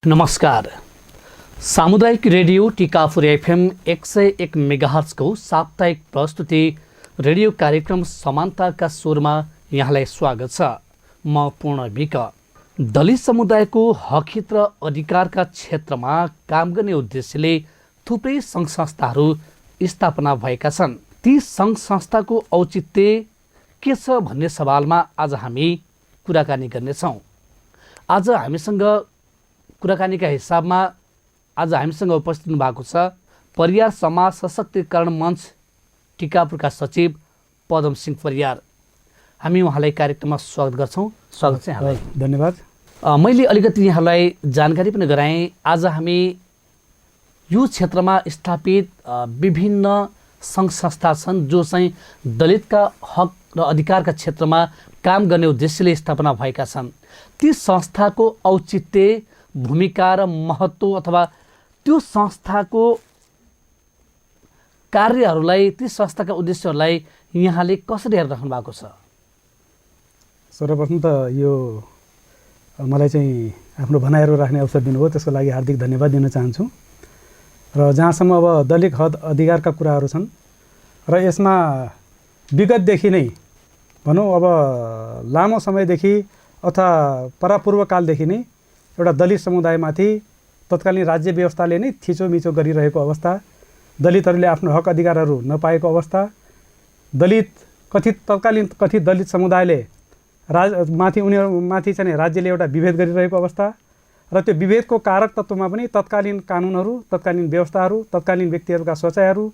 नमस्कार। सामुदायिक radio Tikapur FM 101 मेगाहर्जको साप्ताहिक प्रस्तुति रेडियो कार्यक्रम समानताका स्वरमा यहाँलाई स्वागत छ। म पूर्ण विक। दलित समुदायको हक हित र अधिकारका क्षेत्रमा काम गर्ने उद्देश्यले थुप्रै सङ्घ संस्थाहरू स्थापना भएका छन्। ती सङ्घ संस्थाको औचित्य के छ भन्ने सवालमा आज हामी कुराकानी गर्नेछौँ। आज हामीसँग कुराकानीका हिसाबमा आज हामीसँग उपस्थित हुनुभएको छ परियार समाज सशक्तिकरण मञ्च टिकापुरका सचिव पदम सिंह परियार। हामी उहाँलाई कार्यक्रममा स्वागत गर्छौँ। स्वागत छ यहाँलाई। धन्यवाद। मैले अलिकति यहाँलाई जानकारी पनि गराएँ। आज हामी यो क्षेत्रमा स्थापित विभिन्न सङ्घ संस्था छन् जो चाहिँ दलितका हक र अधिकारका क्षेत्रमा काम गर्ने उद्देश्यले स्थापना भएका छन्। ती संस्थाको औचित्य, भूमिका र महत्त्व अथवा त्यो संस्थाको कार्यहरूलाई, ती संस्थाका उद्देश्यहरूलाई यहाँले कसरी हेरिराख्नु भएको छ? सर्वप्रथम त यो मलाई चाहिँ आफ्नो भनाइहरू राख्ने अवसर दिनुभयो, त्यसको लागि हार्दिक धन्यवाद दिन चाहन्छु। र जहाँसम्म अब दलित हक अधिकारका कुराहरू छन् र यसमा विगतदेखि नै भनौँ अब लामो समयदेखि अथवा परापूर्वकालदेखि नै एउटा दलित समुदायमाथि तत्कालीन राज्य व्यवस्थाले नै थिचोमिचो गरिरहेको अवस्था, दलितहरूले आफ्नो हक अधिकारहरू नपाएको अवस्था, तत्कालीन कथित दलित समुदायले उनीहरूमाथि चाहिँ राज्यले एउटा विभेद गरिरहेको अवस्था र त्यो विभेदको कारक तत्त्वमा पनि तत्कालीन कानुनहरू, तत्कालीन व्यवस्थाहरू, तत्कालीन व्यक्तिहरूका सोचाइहरू,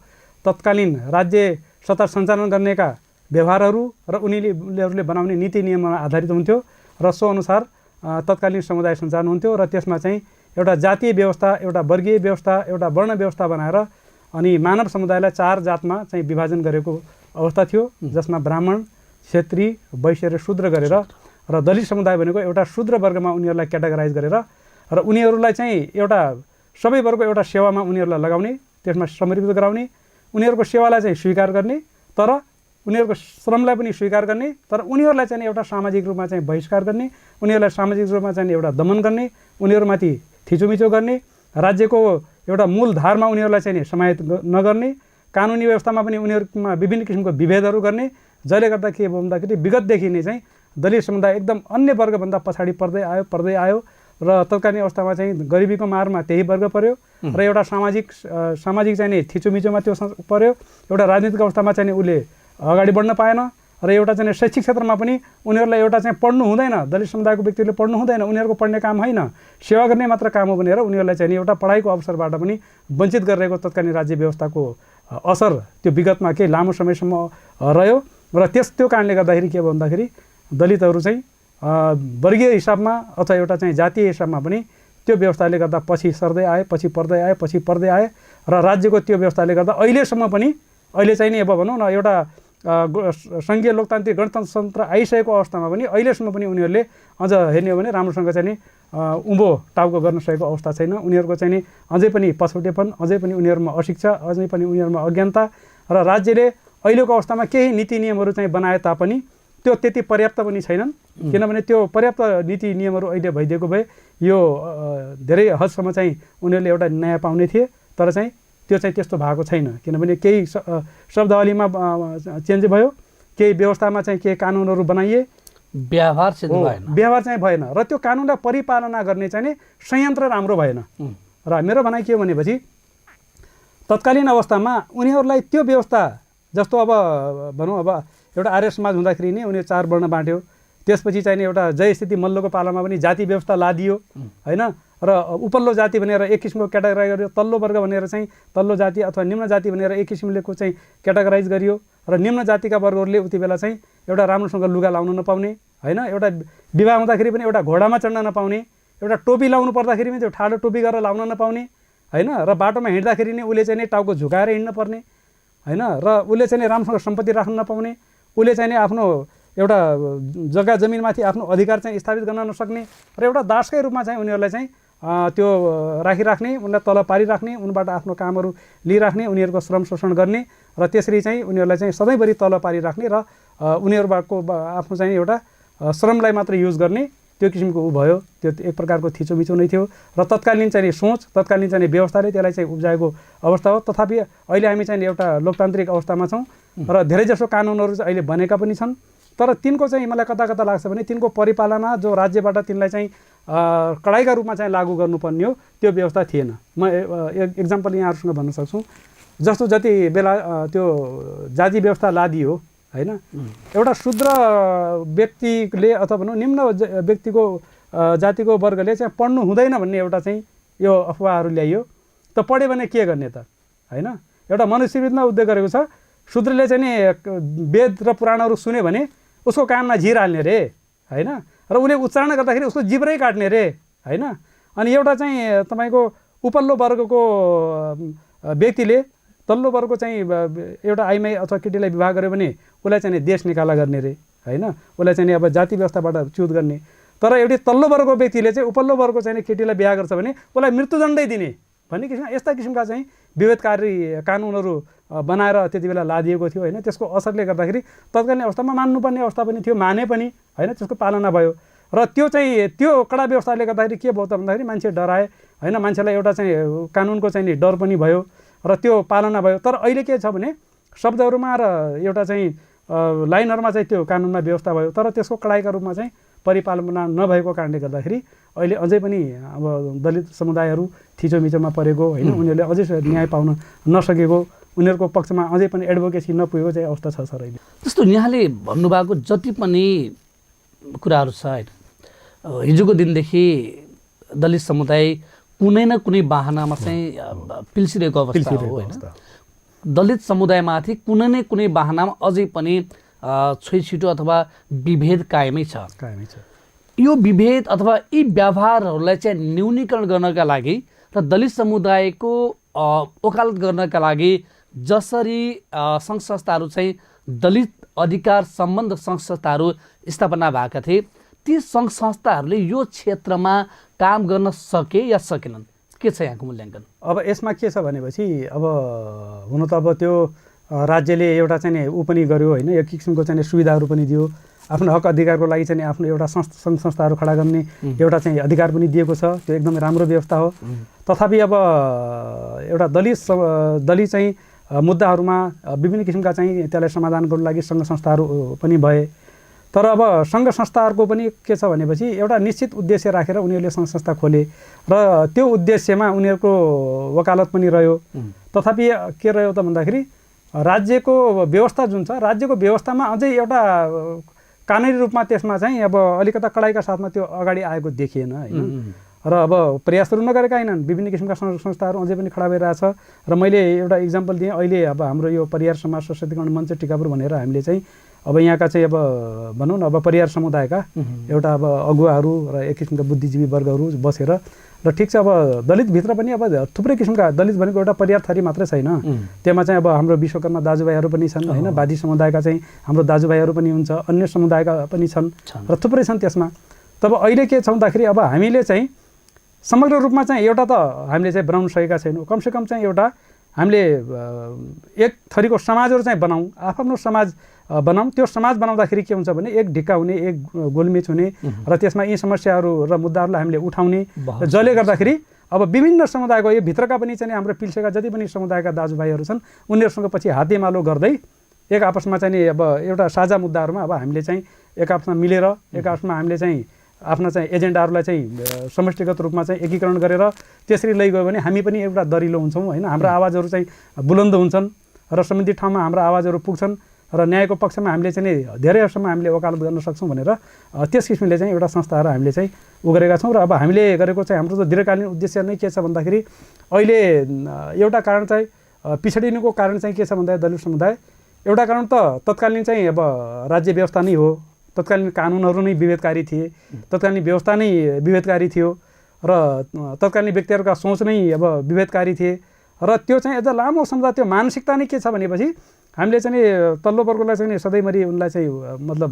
तत्कालीन राज्य सत्ता सञ्चालन गर्नेका व्यवहारहरू र उनीहरूले बनाउने नीति नियममा आधारित हुन्थ्यो र सो अनुसार तत्कालीन समुदाय सञ्चालन हुन्थ्यो। र त्यसमा चाहिँ एउटा जातीय व्यवस्था, एउटा वर्गीय व्यवस्था, एउटा वर्ण व्यवस्था बनाएर अनि मानव समुदायलाई 4 जातमा चाहिँ विभाजन गरेको अवस्था थियो, जसमा ब्राह्मण, क्षेत्री, वैश्य र शूद्र गरेर र दलित समुदाय भनेको एउटा शूद्र वर्गमा उनीहरूलाई क्याटेगराइज गरेर र उनीहरूलाई चाहिँ एउटा सबै वर्गको एउटा सेवामा उनीहरूलाई लगाउने, त्यसमा समर्पित गराउने, उनीहरूको सेवालाई चाहिँ स्वीकार गर्ने तर उनीहरूको श्रमलाई पनि स्वीकार गर्ने, तर उनीहरूलाई चाहिँ एउटा सामाजिक रूपमा चाहिँ बहिष्कार गर्ने, उनीहरूलाई सामाजिक रूपमा चाहिँ एउटा दमन गर्ने, उनीहरूमाथि थिचोमिचो गर्ने, राज्यको एउटा मूल धारमा उनीहरूलाई चाहिँ समाहित नगर्ने, कानुनी व्यवस्थामा पनि उनीहरूमा विभिन्न किसिमको विभेदहरू गर्ने, जसले गर्दा के भन्दाखेरि विगतदेखि नै चाहिँ दलित समुदाय एकदम अन्य वर्गभन्दा पछाडि पर्दै आयो र तत्कालीन अवस्थामा चाहिँ गरिबीको मारमा त्यही वर्ग पर्यो र एउटा सामाजिक चाहिँ नि थिचोमिचोमा त्यो पर्यो। एउटा राजनीतिक अवस्थामा चाहिँ उसले अगाडि बढ्न पाएन र एउटा चाहिँ शैक्षिक क्षेत्रमा पनि उनीहरूलाई एउटा चाहिँ पढ्नु हुँदैन, दलित समुदायको व्यक्तिले पढ्नु हुँदैन, उनीहरूको पढ्ने काम होइन, सेवा गर्ने मात्र काम हो भनेर उनीहरूलाई चाहिँ एउटा पढाइको अवसरबाट पनि वञ्चित गरिरहेको तत्कालीन राज्य व्यवस्थाको असर त्यो विगतमा केही लामो समयसम्म रह्यो र त्यो कारणले गर्दाखेरि के भन्दाखेरि दलितहरू चाहिँ वर्गीय हिसाबमा अथवा एउटा चाहिँ जातीय हिसाबमा पनि त्यो व्यवस्थाले गर्दा पछि सर्दै पर्दै आए र राज्यको त्यो व्यवस्थाले गर्दा अहिले चाहिँ नि अब भनौँ न एउटा सङ्घीय लोकतान्त्रिक गणतन्त्र आइसकेको अवस्थामा पनि अहिलेसम्म पनि उनीहरूले अझ हेर्ने हो भने राम्रोसँग चाहिँ नि उँभो टाउको गर्न सकेको अवस्था छैन। उनीहरूको चाहिँ नि अझै पनि पछौटेपन, अझै पनि उनीहरूमा अशिक्षा, अझै पनि उनीहरूमा अज्ञानता र राज्यले अहिलेको अवस्थामा केही नीति नियमहरू चाहिँ बनाए तापनि त्यो त्यति पर्याप्त पनि छैनन्, किनभने त्यो पर्याप्त नीति नियमहरू अहिले भइदिएको भए यो धेरै हदसम्म चाहिँ उनीहरूले एउटा न्याय पाउने थिए, तर चाहिँ त्यो चाहिँ त्यस्तो भएको छैन। किनभने केही शब्दावलीमा चेन्ज भयो, केही व्यवस्थामा चाहिँ केही कानुनहरू बनाइए, व्यवहार चाहिँ भएन र त्यो कानुनलाई परिपालना गर्ने चाहिँ नि संयन्त्र राम्रो भएन। र मेरो भनाइ के हो भनेपछि तत्कालीन अवस्थामा उनीहरूलाई त्यो व्यवस्था जस्तो अब भनौँ अब एउटा आर्य समाज हुँदाखेरि नै उनीहरू 4 वर्ण बाँट्यो, त्यसपछि चाहिँ एउटा जय स्थिति मल्लको पालामा पनि जाति व्यवस्था लादियो होइन, र उपल्लो जाति भनेर एक किसिमको क्याटेगराइज गरियो, तल्लो वर्ग भनेर चाहिँ तल्लो जाति अथवा निम्न जाति भनेर एक किसिमलेको चाहिँ क्याटेगराइज गरियो र निम्न जातिका वर्गहरूले उति बेला चाहिँ एउटा राम्रोसँग लुगा लाउन नपाउने होइन, एउटा विवाह हुँदाखेरि पनि एउटा घोडामा चढ्न नपाउने, एउटा टोपी लाउनु पर्दाखेरि पनि त्यो ठाडो टोपी गरेर लाउन नपाउने होइन, र बाटोमा हिँड्दाखेरि नै उसले चाहिँ टाउको झुकाएर हिँड्न पर्ने होइन, र उसले चाहिँ राम्रोसँग सम्पत्ति राख्न नपाउने, उसले चाहिँ आफ्नो एउटा जग्गा जमिनमाथि आफ्नो अधिकार चाहिँ स्थापित गर्न नसक्ने र एउटा दासकै रूपमा चाहिँ उनीहरूलाई चाहिँ त्यो राखिराख्ने, उनलाई तल पारिराख्ने, उनबाट आफ्नो कामहरू लिइराख्ने, उनीहरूको श्रम शोषण गर्ने र त्यसरी चाहिँ उनीहरूलाई चाहिँ सधैँभरि तल पारिराख्ने र उनीहरूबाटको आफ्नो चाहिँ एउटा श्रमलाई मात्र युज गर्ने, त्यो किसिमको ऊ भयो, त्यो एक प्रकारको थिचोमिचो नै थियो र तत्कालीन चाहिँ सोच, तत्कालीन चाहिँ व्यवस्थाले त्यसलाई चाहिँ उब्जाएको अवस्था हो। तथापि अहिले हामी चाहिँ एउटा लोकतान्त्रिक अवस्थामा छौँ र धेरैजसो कानुनहरू चाहिँ अहिले बनेका पनि छन्, तर तिनको चाहिँ मलाई कता कता लाग्छ भने तिनको परिपालना जो राज्यबाट तिनलाई चाहिँ कडाइका रूपमा चाहिँ लागू गर्नुपर्ने हो त्यो व्यवस्था थिएन। म एक्जाम्पल यहाँहरूसँग भन्न सक्छु, जस्तो जति बेला त्यो जाति व्यवस्था लादियो हैन, एउटा शुद्र व्यक्तिले अथवा भनौँ निम्न व्यक्तिको जातिको वर्गले चाहिँ पढ्नु हुँदैन भन्ने एउटा चाहिँ यो अफवाहहरू ल्याइयो। त पढ्यो भने के गर्ने त हैन, एउटा मनुष्यविदमा उद्योग गरेको छ, शूद्रले चाहिँ नि वेद र पुराणहरू सुन्यो भने उसको कानमा झिर हाल्ने रे हैन, र उसले उच्चारण गर्दाखेरि उसको जिब्रै काट्ने रे हैन। अनि एउटा चाहिँ तपाईँको उपल्लो वर्गको व्यक्तिले तल्लो वर्गको चाहिँ एउटा आइमाई अथवा केटीलाई विवाह गर्यो भने उसलाई चाहिँ देश निकाला गर्ने रे हैन, उसलाई चाहिँ अब जाति व्यवस्थाबाट च्युत गर्ने। तर एउटै तल्लो वर्गको व्यक्तिले चाहिँ उपल्लो वर्गको चाहिँ केटीलाई बिहा गर्छ भने उसलाई मृत्युदण्डै दिने भन्ने किसिमका यस्ता किसिमका चाहिँ विभेदकारी कानुनहरू बनाएर त्यति बेला लादिएको थियो हैन। त्यसको असरले गर्दाखेरि तत्कालीन अवस्थामा मान्नुपर्ने अवस्था पनि थियो, माने पनि हैन, त्यसको पालना भयो। र त्यो चाहिँ त्यो कडा व्यवस्थाले गर्दाखेरि के भयो त भन्दाखेरि मान्छे डराए हैन, मान्छेलाई एउटा चाहिँ कानुनको चाहिँ नि डर पनि भयो र त्यो पालना भयो। तर अहिले के छ भने शब्दहरूमा र एउटा चाहिँ लाइनहरूमा चाहिँ त्यो कानुनमा व्यवस्था भयो, तर त्यसको कडाइका रूपमा चाहिँ परिपालना नभएको कारणले गर्दाखेरि अहिले अझै पनि अब दलित समुदायहरू थिचोमिचोमा परेको हैन, उनीहरूले अझै न्याय पाउन नसकेको, उनीहरूको पक्षमा अझै पनि एडभोकेसी नपुगेको चाहिँ अवस्था छ सर अहिले। जस्तो यहाँले भन्नुभएको जति पनि कुराहरू छ हैन, हिजोको दिनदेखि दलित समुदाय कुनै न कुनै बाहनामा चाहिँ पिल्सिरहेको अवस्था हो हैन। दलित समुदायमाथि कुनै न कुनै बाहनामा अझै पनि छैछिटो अथवा विभेद कायमै छ। यो विभेद अथवा यी व्यवहारहरूलाई चाहिँ न्यूनीकरण गर्नका लागि र दलित समुदायको वकालत गर्नका लागि जसरी सङ्घ संस्थाहरू चाहिँ दलित अधिकार सम्बन्ध सङ्घ संस्थाहरू स्थापना भएका थिए, ती सङ्घ संस्थाहरूले यो क्षेत्रमा काम गर्न सके या सकेनन्, के छ यहाँको मूल्याङ्कन? अब यसमा के छ भनेपछि अब हुन त अब त्यो राज्यले एउटा चाहिँ नि ऊ पनि गर्यो होइन, एक किसिमको चाहिँ सुविधाहरू पनि दियो, आफ्नो हक अधिकारको लागि चाहिँ आफ्नो एउटा सङ्घ संस्थाहरू खडा गर्ने एउटा चाहिँ अधिकार पनि दिएको छ, त्यो एकदमै राम्रो व्यवस्था हो। तथापि अब एउटा दलित चाहिँ मुद्दाहरूमा विभिन्न किसिमका चाहिँ त्यसलाई समाधान गर्नको लागि सङ्घ संस्थाहरू पनि भए। तर अब सङ्घ संस्थाहरूको पनि के छ भनेपछि एउटा निश्चित उद्देश्य राखेर उनीहरूले सङ्घ संस्था खोले र त्यो उद्देश्यमा उनीहरूको वकालत पनि रह्यो। तथापि के रह्यो त भन्दाखेरि राज्यको व्यवस्था जुन छ, राज्यको व्यवस्थामा अझै एउटा कानुनी रूपमा त्यसमा चाहिँ अब अलिकता कडाइका साथमा त्यो अगाडि आएको देखिएन होइन। र अब प्रयासहरू नगरेका होइनन्, विभिन्न किसिमका संस्थाहरू अझै पनि खडा भइरहेछ। र मैले एउटा इक्जाम्पल दिएँ, अहिले अब हाम्रो यो परिवार समाज सशक्तिकरण मञ्च टिकापुर भनेर हामीले चाहिँ अब यहाँका चाहिँ अब भनौँ न अब परिवार समुदायका एउटा अब अगुवाहरू र एक किसिमका बुद्धिजीवी वर्गहरू बसेर र ठिक छ अब दलितभित्र पनि अब थुप्रै किसिमका दलित भनेको एउटा परिवार थरी मात्रै छैन, त्यसमा चाहिँ अब हाम्रो विश्वकर्मा दाजुभाइहरू पनि छन् होइन, वादी समुदायका चाहिँ हाम्रो दाजुभाइहरू पनि हुन्छ, अन्य समुदायका पनि छन् र थुप्रै छन् त्यसमा। तब अहिले के छ भन्दाखेरि अब हामीले चाहिँ समग्र रूपमा चाहिँ एउटा त हामीले चाहिँ बनाउन सकेका छैनौँ, कमसेकम चाहिँ एउटा हामीले एक थरीको समाजहरू चाहिँ बनाऊँ, आफ्नो समाज बनाऊँ। त्यो समाज बनाउँदाखेरि के हुन्छ भने एक ढिक्का हुने, एक गोलमेच हुने र त्यसमा यी समस्याहरू र मुद्दाहरूलाई हामीले उठाउने, जसले गर्दाखेरि अब विभिन्न समुदायको यो भित्रका पनि चाहिँ हाम्रो पिल्सेका जति पनि समुदायका दाजुभाइहरू छन् उनीहरूसँग पछि हातेमालो गर्दै एक आपसमा चाहिँ नि अब एउटा साझा मुद्दाहरूमा अब हामीले चाहिँ एक आपसमा मिलेर एक आपसमा हामीले चाहिँ आफ्ना चाहिँ एजेन्डाहरूलाई चाहिँ समष्टिगत रूपमा चाहिँ एकीकरण गरेर त्यसरी लैगयो भने हामी पनि एउटा दरिलो हुन्छौँ होइन, हाम्रो आवाजहरू चाहिँ बुलन्द हुन्छन् र सम्बन्धित ठाउँमा हाम्रो आवाजहरू पुग्छन् र न्यायको पक्षमा हामीले चाहिँ धेरै हदसम्म हामीले वकालत गर्न सक्छौँ भनेर त्यस किसिमले चाहिँ एउटा संस्थाहरू हामीले चाहिँ उ गरेका छौँ। र अब हामीले गरेको चाहिँ हाम्रो दीर्घकालीन उद्देश्य नै के छ भन्दाखेरि अहिले एउटा कारण चाहिँ पिछडिनुको कारण चाहिँ के छ भन्दाखेरि दलित समुदाय एउटा कारण त तत्कालीन चाहिँ अब राज्य व्यवस्था नै हो, तत्कालीन कानुनहरू नै विभेदकारी थिए, तत्कालीन व्यवस्था नै विभेदकारी थियो र तत्कालीन व्यक्तिहरूका सोच नै अब विभेदकारी थिए र त्यो चाहिँ अझ लामो सम्झा त्यो मानसिकता नै के छ भनेपछि हामीले चाहिँ तल्लो वर्गलाई चाहिँ सधैँभरि उनलाई चाहिँ मतलब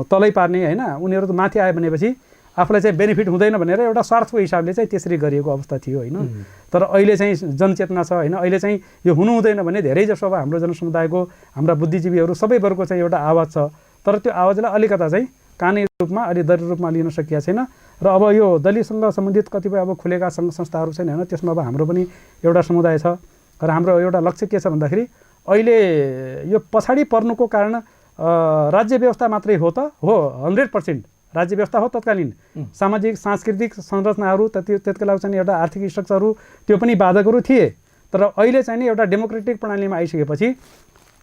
तलै पार्ने होइन, उनीहरू त माथि आयो भनेपछि आफूलाई चाहिँ बेनिफिट हुँदैन भनेर एउटा स्वार्थको हिसाबले चाहिँ त्यसरी गरिएको अवस्था थियो होइन। तर अहिले चाहिँ जनचेतना छ होइन, अहिले चाहिँ यो हुनु हुँदैन भने धेरै जसो अब हाम्रो जनसमुदायको हाम्रा बुद्धिजीवीहरू सबै वर्गको चाहिँ एउटा आवाज छ, तर त्यो आवाजलाई अलिकता चाहिँ कानुनी रूपमा अलि दरिद्र रूपमा लिन सकिएको छैन र अब यो दलितसँग सम्बन्धित कतिपय अब खुलेका सङ्घ संस्थाहरू छन् होइन, त्यसमा अब हाम्रो पनि एउटा समुदाय छ र हाम्रो एउटा लक्ष्य के छ भन्दाखेरि अहिले यो पछाडि पर्नुको कारण राज्य व्यवस्था मात्रै हो त हो, 100% राज्य व्यवस्था हो तत्कालीन सामाजिक सांस्कृतिक संरचनाहरू त्यसको लागि चाहिँ एउटा आर्थिक स्ट्रक्चरहरू त्यो पनि बाधकहरू थिए। तर अहिले चाहिँ नि एउटा डेमोक्रेटिक प्रणालीमा आइसकेपछि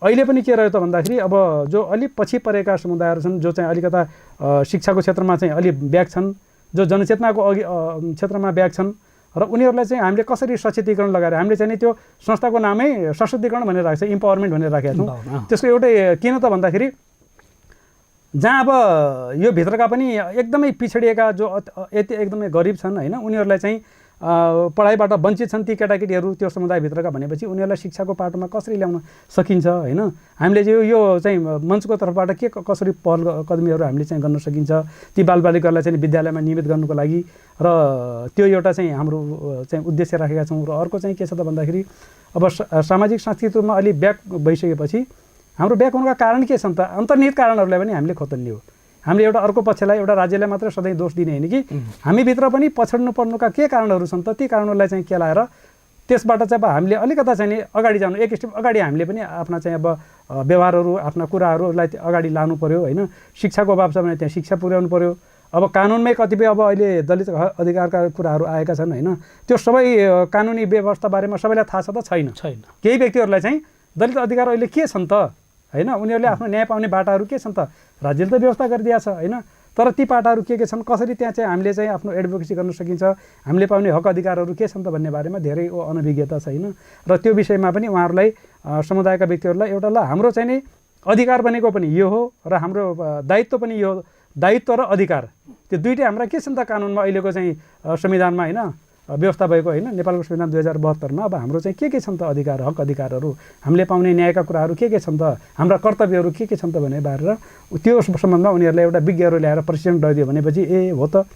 अहिले पनि के रह्यो त भन्दाखेरि अब जो अलि पछि परेका समुदायहरू छन्, जो चाहिँ अलिकता शिक्षाको क्षेत्रमा चाहिँ अलि ब्याक छन्, जो जनचेतनाको अघि क्षेत्रमा ब्याक छन् र उनीहरूलाई चाहिँ हामीले कसरी सचेतीकरण लगाएर हामीले चाहिँ नि त्यो संस्थाको नामै सशक्तिकरण भनेर राखेको छ, इम्पावरमेन्ट भनेर राखेका छौँ। त्यसको एउटै किन त भन्दाखेरि जहाँ अब यो भित्रका पनि एकदमै पिछडिएका जो यति एकदमै गरिब छन् होइन, उनीहरूलाई चाहिँ पढाइबाट वञ्चित छन् ती केटाकेटीहरू त्यो समुदायभित्रका भनेपछि उनीहरूलाई शिक्षाको पाटोमा कसरी ल्याउन सकिन्छ होइन, हामीले चाहिँ यो चाहिँ मञ्चको तर्फबाट के कसरी पहल कदमीहरू हामीले चाहिँ गर्न सकिन्छ ती बालबालिकाहरूलाई चाहिँ विद्यालयमा नियमित गर्नुको लागि र त्यो एउटा चाहिँ हाम्रो चाहिँ उद्देश्य राखेका छौँ। र अर्को चाहिँ के छ त भन्दाखेरि अब सामाजिक सांस्कृतिक रूपमा अलि ब्याक भइसकेपछि हाम्रो ब्याक हुनुका कारण के छन् त, अन्तर्निहित कारणहरूलाई पनि हामीले खोतल्ने हो। हामीले एउटा अर्को पक्षलाई एउटा राज्यलाई मात्र सधैँ दोष दिने होइन कि हामीभित्र पनि पछड्नु पर्नुका के कारणहरू छन् त, ती कारणहरूलाई चाहिँ केलाएर त्यसबाट चाहिँ अब हामीले अलिकता चाहिँ नि अगाडि जानु, एक स्टेप अगाडि हामीले पनि आफ्ना चाहिँ अब व्यवहारहरू आफ्ना कुराहरूलाई अगाडि लानु पऱ्यो होइन। शिक्षाको अभाव छ भने त्यहाँ शिक्षा पुर्याउनु पऱ्यो। अब कानुनमै कतिपय अब अहिले दलित अधिकारका कुराहरू आएका छन् होइन, त्यो सबै कानुनी व्यवस्था बारेमा सबैलाई थाहा छ त छैन। केही व्यक्तिहरूलाई चाहिँ दलित अधिकार अहिले के छन् त होइन, उनीहरूले आफ्नो न्याय पाउने बाटाहरू के छन् त, राज्यले त व्यवस्था गरिदिएको छ होइन, तर ती बाटाहरू के छन्, कसरी त्यहाँ चाहिँ हामीले चाहिँ आफ्नो एडभोकेसी गर्न सकिन्छ, हामीले पाउने हक अधिकारहरू के छन् त भन्ने बारेमा धेरै अनभिज्ञता छैन। र त्यो विषयमा पनि उहाँहरूलाई समुदायका व्यक्तिहरूलाई एउटा ल हाम्रो चाहिँ नि अधिकार भनेको पनि यो हो र हाम्रो दायित्व पनि यो, दायित्व र अधिकार त्यो दुइटै हाम्रा के छन् त कानुनमा अहिलेको चाहिँ संविधानमा होइन व्यवस्था भएको होइन, नेपालको संविधान 2072मा अब हाम्रो चाहिँ के छन् त अधिकार हक अधिकारहरू, हामीले पाउने न्यायका कुराहरू के छन् त, हाम्रा कर्तव्यहरू के छन् त भन्ने बारेर त्यो सम्बन्धमा उनीहरूलाई एउटा विज्ञहरू ल्याएर प्रशिक्षण गरिदियो भनेपछि ए हो त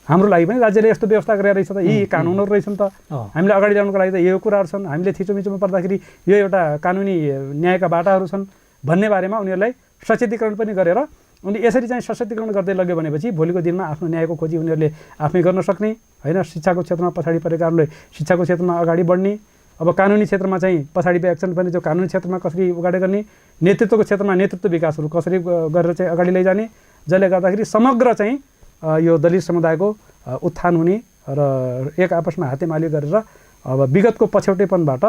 हाम्रो लागि पनि राज्यले यस्तो व्यवस्था गरेर रहेछ त, यी कानुनहरू रहेछन् त, हामीले अगाडि ल्याउनुको लागि त यो कुराहरू छन्, हामीले थिचोमिचोमा पर्दाखेरि यो एउटा कानुनी न्यायका बाटाहरू छन् भन्ने बारेमा उनीहरूलाई सचेतीकरण पनि गरेर उनी यसरी चाहिँ सशक्तिकरण गर्दै लग्यो भनेपछि भोलिको दिनमा आफ्नो न्यायको खोजी उनीहरूले आफै गर्न सक्ने होइन। शिक्षाको क्षेत्रमा पछाडि परेकाहरूले शिक्षाको क्षेत्रमा अगाडि बढ्ने, अब कानुनी क्षेत्रमा चाहिँ पछाडि एक्सन पनि त्यो कानुनी क्षेत्रमा कसरी अगाडि गर्ने, नेतृत्वको क्षेत्रमा नेतृत्व विकासहरू कसरी गरेर चाहिँ अगाडि लैजाने, जसले गर्दाखेरि समग्र चाहिँ यो दलित समुदायको उत्थान हुने र एक आपसमा हातेमाली गरेर अब विगतको पछौटेपनबाट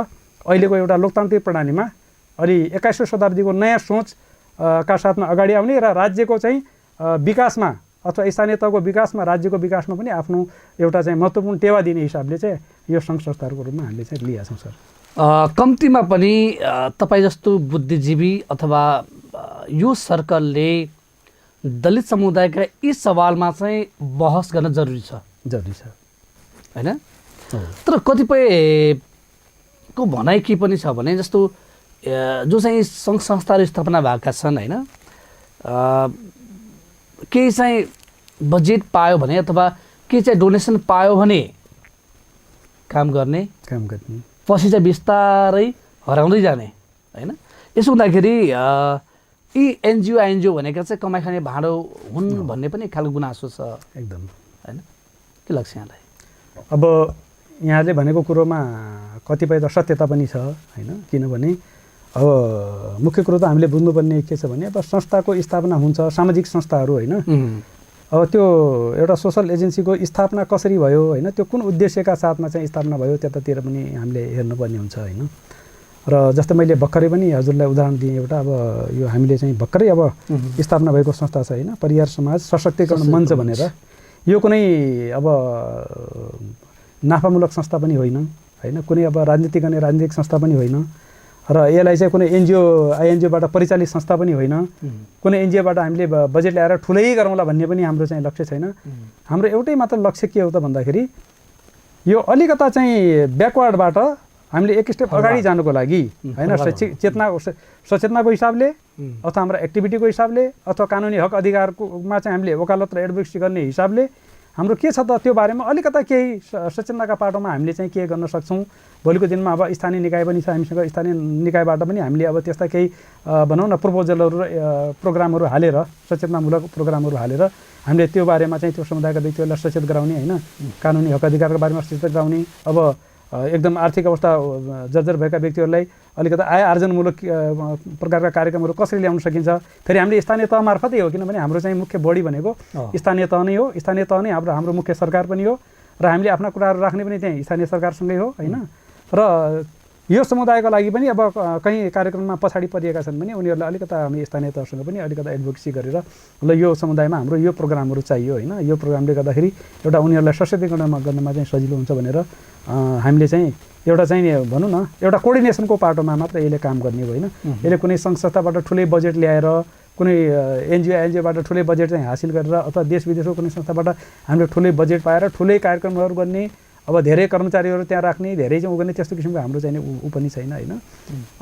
अहिलेको एउटा लोकतान्त्रिक प्रणालीमा अलि 21औं शताब्दीको नयाँ सोच का साथमा अगाडि आउने र राज्यको चाहिँ विकासमा अथवा स्थानीय तहको विकासमा राज्यको विकासमा पनि आफ्नो एउटा चाहिँ महत्त्वपूर्ण टेवा दिने हिसाबले चाहिँ यो सङ्घ संस्थाहरूको रूपमा हामीले चाहिँ लिएका छौँ सर। कम्तीमा पनि तपाईँ जस्तो बुद्धिजीवी अथवा यो सर्कलले दलित समुदायका यी सवालमा चाहिँ बहस गर्न जरुरी छ होइन। तर कतिपयको भनाइ के पनि छ भने जस्तो जो चाहिँ सङ्घ संस्थाहरू स्थापना भएका छन् होइन, केही चाहिँ बजेट पायो भने अथवा केही चाहिँ डोनेसन पायो भने काम गर्ने पछि चाहिँ बिस्तारै हराउँदै जाने होइन। यसो हुँदाखेरि यी एनजिओ भनेका चाहिँ कमाइ खाने भाँडो हुन् भन्ने पनि एक खालको गुनासो छ एकदम होइन। के लाग्छ यहाँलाई? अब यहाँले भनेको कुरोमा कतिपय त सत्यता पनि छ होइन, किनभने अब मुख्य कुरो त हामीले बुझ्नुपर्ने के छ भने अब संस्थाको स्थापना हुन्छ, सामाजिक संस्थाहरू होइन, अब त्यो एउटा सोसल एजेन्सीको स्थापना कसरी भयो होइन, त्यो कुन उद्देश्यका साथमा चाहिँ स्थापना भयो त्यतातिर पनि हामीले हेर्नुपर्ने हुन्छ होइन। र जस्तै मैले भर्खरै पनि हजुरलाई उदाहरण दिएँ एउटा, अब यो हामीले चाहिँ भर्खरै अब स्थापना भएको संस्था छ होइन, परिवार समाज सशक्तिकरण मञ्च भनेर। यो कुनै अब नाफामूलक संस्था पनि होइन होइन, कुनै अब राजनीति गर्ने राजनीतिक संस्था पनि होइन र यसलाई चाहिँ कुनै आइएनजिओबाट परिचालित संस्था पनि होइन, कुनै एनजिओबाट हामीले बजेट ल्याएर ठुलै गरौँला भन्ने पनि हाम्रो चाहिँ लक्ष्य छैन। हाम्रो एउटै मात्र लक्ष्य के हो त भन्दाखेरि यो अलिकता चाहिँ ब्याकवर्डबाट हामीले एक स्टेप अगाडि जानुको लागि होइन, सचेतनाको हिसाबले अथवा हाम्रो एक्टिभिटीको हिसाबले अथवा कानुनी हक अधिकारकोमा चाहिँ हामीले वकालत र एडभोकेसी गर्ने हिसाबले हाम्रो के छ त त्यो बारेमा अलिकता केही सचेतनाका पाटोमा हामीले चाहिँ के गर्न सक्छौँ। भोलिको दिनमा अब स्थानीय निकाय पनि छ हामीसँग, स्थानीय निकायबाट पनि हामीले अब त्यस्ता केही भनौँ न प्रोपोजलहरू प्रोग्रामहरू हालेर, सचेतनामूलक प्रोग्रामहरू हालेर हामीले त्यो बारेमा चाहिँ त्यो समुदायका व्यक्तिहरूलाई सचेत गराउने होइन, कानुनी हक अधिकारको बारेमा सचेत गराउने। अब एकदम आर्थिक अवस्था जर्जर भएका व्यक्तिहरूलाई अलिकता आय आर्जनमूलक प्रकारका कार्यक्रमहरू कसरी ल्याउन सकिन्छ। फेरि हामीले स्थानीय तह मार्फतै हो, किनभने हाम्रो चाहिँ मुख्य बडी भनेको स्थानीय तह नै हो। स्थानीय तह नै हाम्रो मुख्य सरकार पनि हो र हामीले आफ्ना कुराहरू राख्ने पनि त्यही स्थानीय सरकारसँगै हो होइन। र यो समुदायको लागि पनि अब कहीँ कार्यक्रममा पछाडि परिएका छन् भने उनीहरूलाई अलिकता हामी स्थानीय तहसँग पनि अलिकता एडभोकेसी गरेर ल यो समुदायमा हाम्रो यो प्रोग्रामहरू चाहियो होइन, यो प्रोग्रामले गर्दाखेरि एउटा उनीहरूलाई सशक्तिकरण गर्नमा चाहिँ सजिलो हुन्छ भनेर हामीले चाहिँ एउटा चाहिँ भनौँ न एउटा कोअर्डिनेसनको पाटोमा मात्र यसले काम गर्ने हो होइन। यसले कुनै सङ्घ संस्थाबाट ठुलै बजेट ल्याएर, कुनै एनजिओबाट ठुलै बजेट चाहिँ हासिल गरेर अथवा देश विदेशको कुनै संस्थाबाट हामीले ठुलै बजेट पाएर ठुलै कार्यक्रमहरू गर्ने, अब धेरै कर्मचारीहरू त्यहाँ राख्ने, धेरै चाहिँ गर्ने त्यस्तो किसिमको हाम्रो चाहिँ ऊ पनि छैन होइन।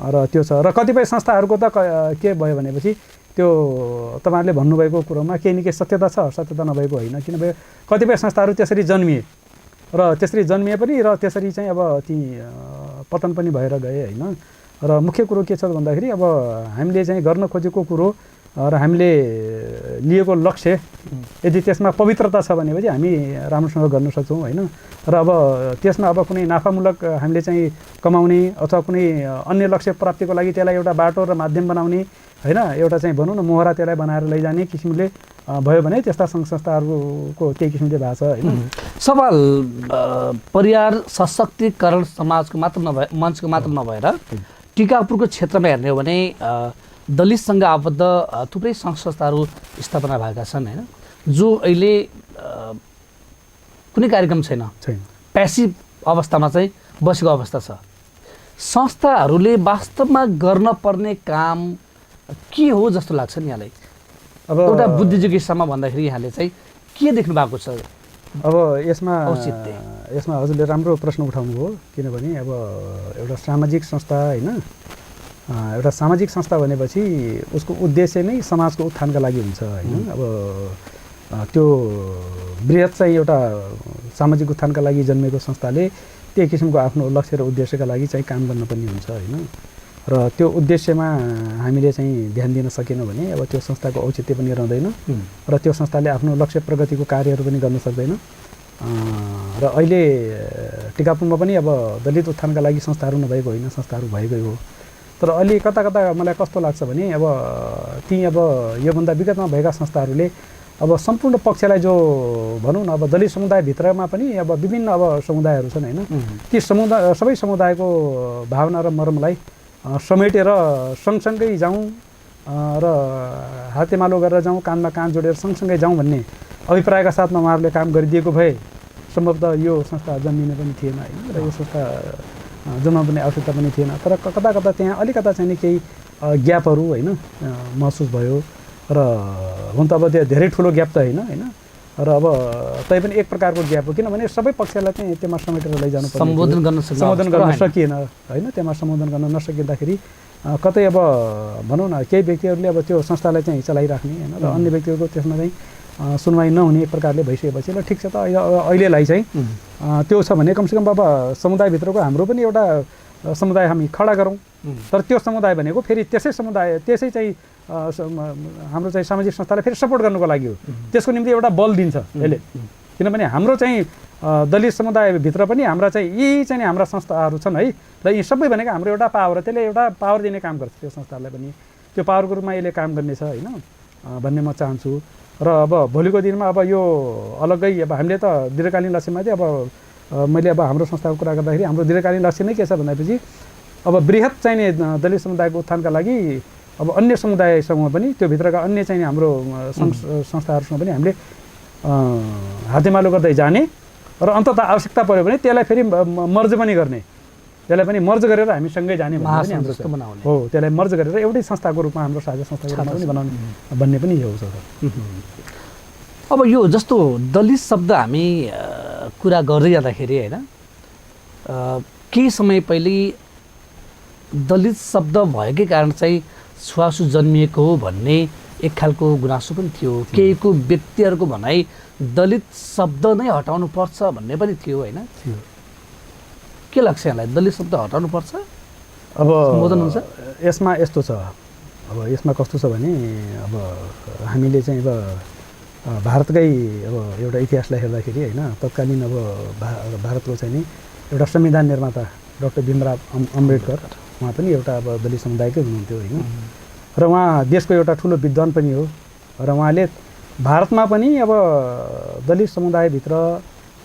र त्यो छ। र कतिपय संस्थाहरूको त के भयो भनेपछि त्यो तपाईँहरूले भन्नुभएको कुरोमा केही न केही सत्यता छ, सत्यता नभएको होइन। किनभने कतिपय संस्थाहरू त्यसरी जन्मिए र त्यसरी जन्मिए पनि र त्यसरी चाहिँ अब ती पतन पनि भएर गए होइन। र मुख्य कुरो के छ भन्दाखेरि अब हामीले चाहिँ गर्न खोजेको कुरो र हामीले लिएको लक्ष्य यदि त्यसमा पवित्रता छ भनेपछि हामी राम्रोसँग गर्न सक्छौँ होइन। र अब त्यसमा अब कुनै नाफामूलक हामीले चाहिँ कमाउने अथवा कुनै अन्य लक्ष्य प्राप्तिको लागि त्यसलाई एउटा बाटो र माध्यम बनाउने होइन, एउटा चाहिँ भनौँ न मोहरा त्यसलाई बनाएर लैजाने किसिमले भयो भने त्यस्ता सङ्घ संस्थाहरूको त्यही किसिमले भएको छ होइन। सवाल परिवार सशक्तिकरण समाजको मात्र मञ्चको मात्र नभएर टिकापुरको क्षेत्रमा हेर्ने हो भने दलितसँग आबद्ध थुप्रै सङ्घ संस्थाहरू स्थापना भएका छन् होइन, जो अहिले कुनै कार्यक्रम छैन, प्यासिभ अवस्थामा चाहिँ बसेको अवस्था छ। संस्थाहरूले वास्तवमा गर्न पर्ने काम के हो जस्तो लाग्छ नि यहाँलाई? अब एउटा बुद्धिजीवीसम्म भन्दाखेरि यहाँले चाहिँ के देख्नु भएको छ? अब यसमा हजुरले राम्रो प्रश्न उठाउनु हो। किनभने अब एउटा सामाजिक संस्था होइन, एउटा सामाजिक संस्था भनेपछि उसको उद्देश्य नै समाजको उत्थानका लागि हुन्छ होइन। अब त्यो बृहत चाहिँ एउटा सामाजिक उत्थानका लागि जन्मेको संस्थाले त्यही किसिमको आफ्नो लक्ष्य र उद्देश्यका लागि चाहिँ काम गर्नुपर्ने हुन्छ होइन। र त्यो उद्देश्यमा हामीले चाहिँ ध्यान दिन सकेनौँ भने अब त्यो संस्थाको औचित्य पनि रहँदैन र त्यो संस्थाले आफ्नो लक्ष्य प्रगतिको कार्यहरू पनि गर्न सक्दैन। र अहिले टिकापुरमा पनि अब दलित उत्थानका लागि संस्थाहरू नभएको होइन, संस्थाहरू भएकै हो। तर अलि कता कता मलाई कस्तो लाग्छ भने अब ती अब योभन्दा विगतमा भएका संस्थाहरूले अब सम्पूर्ण पक्षलाई जो भनौँ न अब दलित समुदायभित्रमा पनि अब विभिन्न अब समुदायहरू छन् होइन, ती सबै समुदायको भावना र मर्मलाई समेटेर सँगसँगै जाउँ र हातेमालो गरेर जाउँ, कानमा कान जोडेर सँगसँगै जाउँ भन्ने अभिप्रायका साथमा उहाँहरूले काम गरिदिएको भए सम्भवतः यो संस्था जन्मिने पनि थिएन होइन, र यो संस्था जन्माउने आवश्यकता पनि थिएन। तर कता कता त्यहाँ अलिकता चाहिँ केही ग्यापहरू होइन महसुस भयो। र हुन त अब त्यो धेरै ठुलो ग्याप त होइन र अब तैपनि एक प्रकारको ग्याप हो, किनभने सबै पक्षलाई चाहिँ त्यसमा समेटेर लैजानु पर्ने, सम्बोधन गर्न सकिएन होइन। त्यसमा सम्बोधन गर्न नसकिँदाखेरि कतै अब भनौँ न केही व्यक्तिहरूले अब त्यो संस्थालाई चाहिँ चलाइराख्ने होइन, र अन्य व्यक्तिहरूको त्यसमा चाहिँ सुनवाई नहुने एक प्रकारले भइसकेपछि ल ठिक छ त अहिलेलाई चाहिँ त्यो छ भने कमसेकम अब समुदायभित्रको हाम्रो पनि एउटा समुदाय हामी खडा गरौँ। तर त्यो समुदाय भनेको फेरि त्यसै चाहिँ हाम्रो चाहिँ सामाजिक संस्थालाई फेरि सपोर्ट गर्नुको लागि हो, त्यसको निम्ति एउटा बल दिन्छ यसले। किनभने हाम्रो चाहिँ दलित समुदायभित्र पनि हाम्रा चाहिँ यी चाहिँ हाम्रा संस्थाहरू छन् है, र यी सबै भनेको हाम्रो एउटा पावर, त्यसले एउटा पावर दिने काम गर्छ त्यो संस्थाहरूलाई पनि, त्यो पावरको रूपमा यसले काम गर्नेछ होइन भन्ने म चाहन्छु। र अब भोलिको दिनमा अब यो अलग्गै अब हामीले त दीर्घकालीन लक्ष्यमा चाहिँ अब मैले अब हाम्रो संस्थाको कुरा गर्दाखेरि हाम्रो दीर्घकालीन लक्ष्य नै के छ भन्दाखेरि अब बृहत चाहिने दलित समुदायको उत्थानका लागि अब अन्य समुदायसँग पनि त्यो भित्रका अन्य चाहिँ हाम्रो संस्थाहरूसँग पनि हामीले हातेमालो गर्दै जाने र अन्ततः आवश्यकता पऱ्यो भने त्यसलाई फेरि मर्ज पनि गर्ने, त्यसलाई पनि मर्ज गरेर हामी सँगै जाने भन्ने हाम्रो हो। त्यसलाई मर्ज गरेर एउटै संस्थाको रूपमा हाम्रो साझा संस्थाको रूपमा पनि बनाउने भन्ने पनि यो छ। अब यो जस्तो दलित शब्द हामी कुरा गर्दै जाँदाखेरि होइन केही समय पहिले दलित शब्द भएकै कारण चाहिँ छुवाछुत जन्मिएको हो भन्ने एक खालको गुनासो पनि थियो। केहीको व्यक्तिहरूको भनाइ दलित शब्द नै हटाउनुपर्छ भन्ने पनि थियो होइन? थियो। के लाग्छ यहाँलाई, दलित शब्द हटाउनुपर्छ? अब सम्बोधन हुन्छ? यसमा यस्तो छ, अब यसमा कस्तो छ भने अब हामीले चाहिँ अब भारतकै अब एउटा इतिहासलाई हेर्दाखेरि होइन, तत्कालीन अब भारतको चाहिँ नि एउटा संविधान निर्माता डाक्टर भीमराव अम्बेडकर, उहाँ पनि एउटा अब दलित समुदायकै हुनुहुन्थ्यो होइन, र उहाँ देशको एउटा ठुलो विद्वान पनि हो, र उहाँले भारतमा पनि अब दलित समुदायभित्र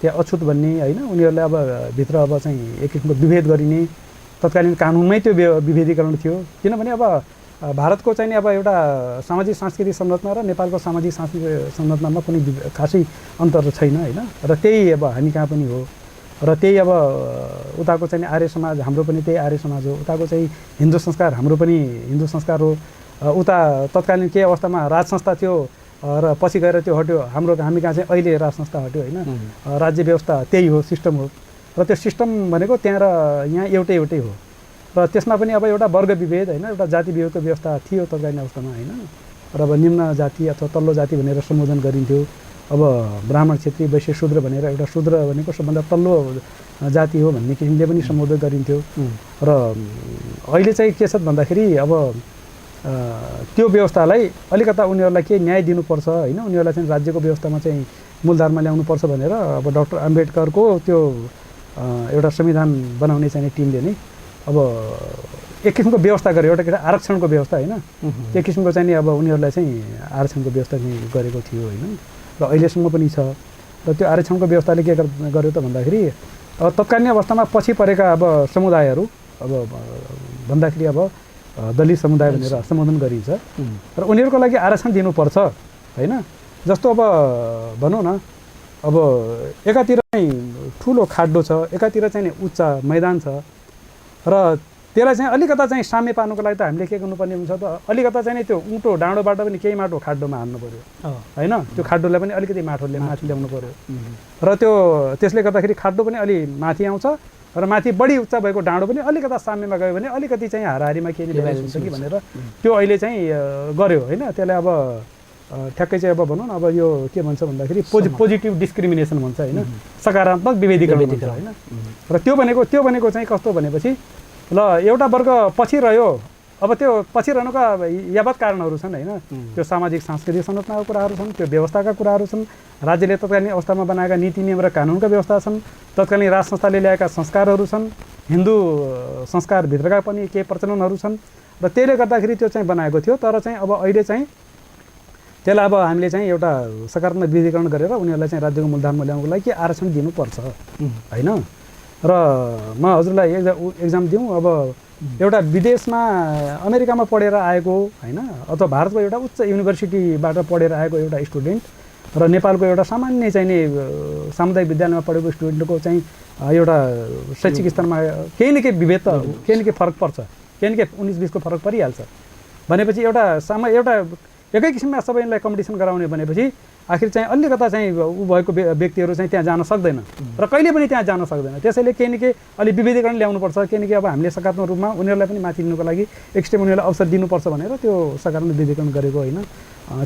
त्यहाँ अछुत भन्ने होइन, उनीहरूलाई अब भित्र अब चाहिँ एक किसिमको विभेद गरिने तत्कालीन कानुनमै त्यो विभेदीकरण थियो। किनभने अब भारतको चाहिँ नि अब एउटा सामाजिक सांस्कृतिक संरचना र नेपालको सामाजिक सांस्कृतिक संरचनामा कुनै खासै अन्तर छैन होइन, र त्यही अब हामी कहाँ पनि हो, र त्यही अब उताको चाहिँ आर्य समाज, हाम्रो पनि त्यही आर्य समाज हो, उताको चाहिँ हिन्दू संस्कार, हाम्रो पनि हिन्दू संस्कार हो, उता तत्कालीन केही अवस्थामा राज संस्था थियो र पछि गएर त्यो हट्यो, हामी कहाँ चाहिँ अहिले राज संस्था हट्यो होइन, राज्य व्यवस्था त्यही हो, सिस्टम हो, र त्यो सिस्टम भनेको त्यहाँ र यहाँ एउटै हो, र त्यसमा पनि अब एउटा वर्ग विभेद होइन, एउटा जाति विभेदको व्यवस्था थियो तत्कालीन अवस्थामा होइन, र अब निम्न जाति अथवा तल्लो जाति भनेर सम्बोधन गरिन्थ्यो। अब ब्राह्मण, क्षेत्री, वैश्य, शूद्र भनेर एउटा शूद्र भनेको सबभन्दा तल्लो जाति हो भन्ने किसिमले पनि सम्बोधन गरिन्थ्यो। र अहिले चाहिँ के छ भन्दाखेरि अब त्यो व्यवस्थालाई अलिकता उनीहरूलाई केही न्याय दिनुपर्छ होइन, उनीहरूलाई चाहिँ राज्यको व्यवस्थामा चाहिँ मूलधारमा ल्याउनुपर्छ भनेर अब डाक्टर अम्बेडकरको त्यो एउटा संविधान बनाउने चाहिँ टिमले नै अब एक किसिमको व्यवस्था गर्यो, एउटा आरक्षणको व्यवस्था होइन, एक किसिमको चाहिँ नि अब उनीहरूलाई चाहिँ आरक्षणको व्यवस्था चाहिँ गरेको थियो होइन, र अहिलेसम्म पनि छ। र त्यो आरक्षणको व्यवस्थाले के गर्यो त भन्दाखेरि अब तत्कालीन अवस्थामा पछि परेका अब समुदायहरू अब भन्दाखेरि अब दलित समुदाय भनेर सम्बोधन गरिन्छ, र उनीहरूको लागि आरक्षण दिनुपर्छ होइन। जस्तो अब भनौँ न, अब एकातिर चाहिँ ठुलो खाड्डो छ, एकातिर चाहिँ उच्च मैदान छ, र त्यसलाई चाहिँ अलिकता चाहिँ साम्य पार्नुको लागि त हामीले के गर्नुपर्ने हुन्छ त, अलिकता चाहिँ त्यो उँटो डाँडोबाट पनि केही माटो खाड्डोमा हाल्नु पऱ्यो होइन, त्यो खाड्डोलाई पनि अलिकति माटोले माथि ल्याउनु पऱ्यो, र त्यो त्यसले गर्दाखेरि खाड्डो पनि अलि माथि आउँछ, र माथि बढी उच्च भएको डाँडो पनि अलिकता साम्यमा गयो भने अलिकति चाहिँ हाराहारीमा केही ब्यालेन्स हुन्छ कि भनेर त्यो अहिले चाहिँ गर्यो होइन। त्यसलाई अब ठ्याक्कै चाहिँ अब भनौँ न, अब यो के भन्छ भन्दाखेरि पोजिटिभ डिस्क्रिमिनेसन भन्छ होइन, सकारात्मक विभेदीकरण भन्छ होइन। र त्यो भनेको चाहिँ कस्तो भनेपछि ल एउटा वर्ग पछि रह्यो, अब त्यो पछि रहनुका यावत कारणहरू छन् होइन, त्यो सामाजिक सांस्कृतिक संरचनाको कुराहरू छन्, त्यो व्यवस्थाका कुराहरू छन्, राज्यले तत्कालीन अवस्थामा बनाएका नीति नियम र कानुनका व्यवस्था छन्, तत्कालीन राज संस्थाले ल्याएका संस्कारहरू छन्, हिन्दू संस्कारभित्रका पनि केही प्रचलनहरू छन्, र त्यसले गर्दाखेरि त्यो चाहिँ बनाएको थियो। तर चाहिँ अब अहिले चाहिँ त्यसलाई अब हामीले चाहिँ एउटा सकारात्मक विधिकरण गरेर उनीहरूलाई चाहिँ राज्यको मूलधारमा ल्याउनको लागि आरक्षण दिनुपर्छ होइन। र म हजुरलाई एक्जाम दिउँ, अब एउटा विदेशमा अमेरिकामा पढेर आएको होइन, अथवा भारतको एउटा उच्च युनिभर्सिटीबाट पढेर आएको एउटा स्टुडेन्ट र नेपालको एउटा सामान्य चाहिँ नि सामुदायिक विद्यालयमा पढेको स्टुडेन्टको चाहिँ एउटा शैक्षिक स्तरमा केही न केही विभेद त केही न केही फरक पर्छ, केही न केही 19-20को फरक परिहाल्छ भनेपछि एउटा एकै किसिममा सबैलाई कम्पिटिसन गराउने भनेपछि आखिर चाहिँ अलिकता चाहिँ ऊ भएको व्यक्तिहरू चाहिँ त्यहाँ जान सक्दैन र कहिले पनि त्यहाँ जान सक्दैन। त्यसैले केही न केही अलि विभेदीकरण ल्याउनुपर्छ, केही न केही अब हामीले सकारात्मक रूपमा उनीहरूलाई पनि माथि लिनुको लागि एक स्टेप उनीहरूलाई अवसर दिनुपर्छ भनेर त्यो सकारात्मक विभेदीकरण गरेको होइन।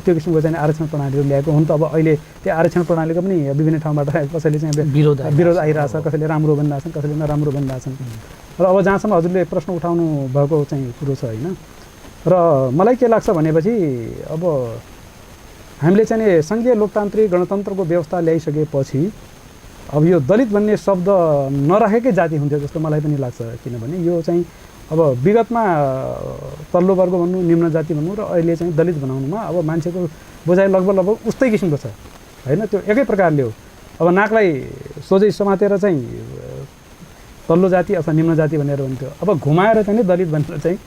त्यो किसिमको चाहिँ आरक्षण प्रणालीहरू ल्याएको हुन त अब अहिले त्यो आरक्षण प्रणालीको पनि विभिन्न ठाउँबाट कसैले चाहिँ विरोध आइरहेछ, कसैले राम्रो भनिरहेछन्, कसैले नराम्रो भनिरहेछन्। र अब जहाँसम्म हजुरले प्रश्न उठाउनु भएको चाहिँ कुरो छ होइन, र मलाई के लाग्छ भनेपछि अब हामीले चाहिँ सङ्घीय लोकतान्त्रिक गणतन्त्रको व्यवस्था ल्याइसकेपछि अब यो दलित भन्ने शब्द नराखेकै जाति हुन्थ्यो जस्तो मलाई पनि लाग्छ। किनभने यो चाहिँ अब विगतमा तल्लो वर्ग भन्नु, निम्न जाति भन्नु र अहिले चाहिँ दलित बनाउनुमा अब मान्छेको बुझाइ लगभग उस्तै किसिमको छ होइन, त्यो एकै प्रकारले हो। अब नाकलाई सोझै समातेर चाहिँ तल्लो जाति अथवा निम्न जाति भनेर हुन्थ्यो, अब घुमाएर चाहिँ दलित भनेर चाहिँ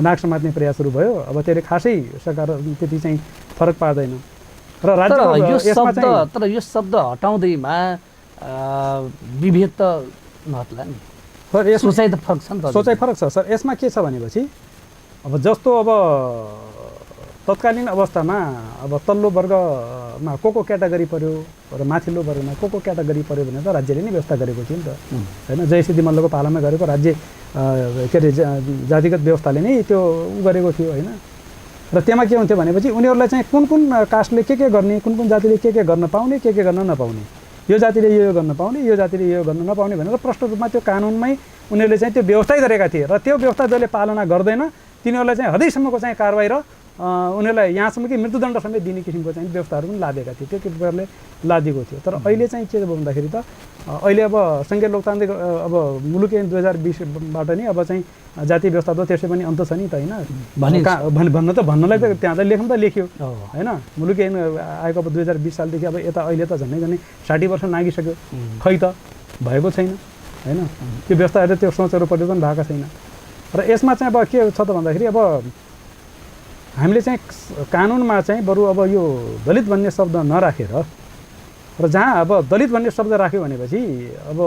नाक समात्ने प्रयासहरू भयो। अब त्यसले खासै त्यति चाहिँ फरक पार्दैन। र तर यो शब्द हटाउँदैमा विभेद त नहट्ला नि, सोचाइ त फरक छ नि त। सोचाइ फरक छ सर। यसमा के छ भनेपछि अब जस्तो अब तत्कालीन अवस्थामा अब तल्लो वर्गमा को क्याटेगोरी पर्यो र माथिल्लो वर्गमा को क्याटेगोरी पर्यो भनेर त राज्यले नै व्यवस्था गरेको थियो नि त होइन। जयसिद्धि मल्लको पालामा गरेको राज्य के अरे जातिगत व्यवस्थाले नै त्यो गरेको थियो होइन। र त्यसमा के हुन्थ्यो भनेपछि उनीहरूलाई चाहिँ कुन कुन कास्टले के गर्ने, कुन कुन जातिले के गर्न पाउने, के गर्न नपाउने, यो जातिले यो गर्न पाउने, यो जातिले यो गर्न नपाउने भनेर प्रष्ट रूपमा त्यो कानुनमै उनीहरूले चाहिँ त्यो व्यवस्थै गरेका थिए। र त्यो व्यवस्था जसले पालना गर्दैन तिनीहरूलाई चाहिँ हदैसम्मको चाहिँ कारबाही र उनीहरूलाई यहाँसम्म कि मृत्युदण्ड समेत दिने किसिमको चाहिँ व्यवस्थाहरू पनि लादेका थिए। त्यो प्रकारले लादिएको थियो। तर अहिले चाहिँ के भन्दाखेरि त अहिले अब सङ्घीय लोकतान्त्रिक अब मुलुक 2020बाट नि अब चाहिँ जातीय व्यवस्था त त्यसै पनि अन्त छ नि त होइन भन्न त भन्नलाई त त्यहाँ त लेख्नु त लेख्यो होइन। मुलुक आएको अब 2020 सालदेखि अब यता अहिले त झन्डै 60 वर्ष नागिसक्यो, खै त भएको छैन होइन। त्यो व्यवस्थाहरू त्यो सोचहरू परिवर्तन भएको छैन। र यसमा चाहिँ अब के छ त भन्दाखेरि अब हामीले चाहिँ कानुनमा चाहिँ बरु अब यो दलित भन्ने शब्द नराखेर र जहाँ अब दलित भन्ने शब्द राख्यो भनेपछि अब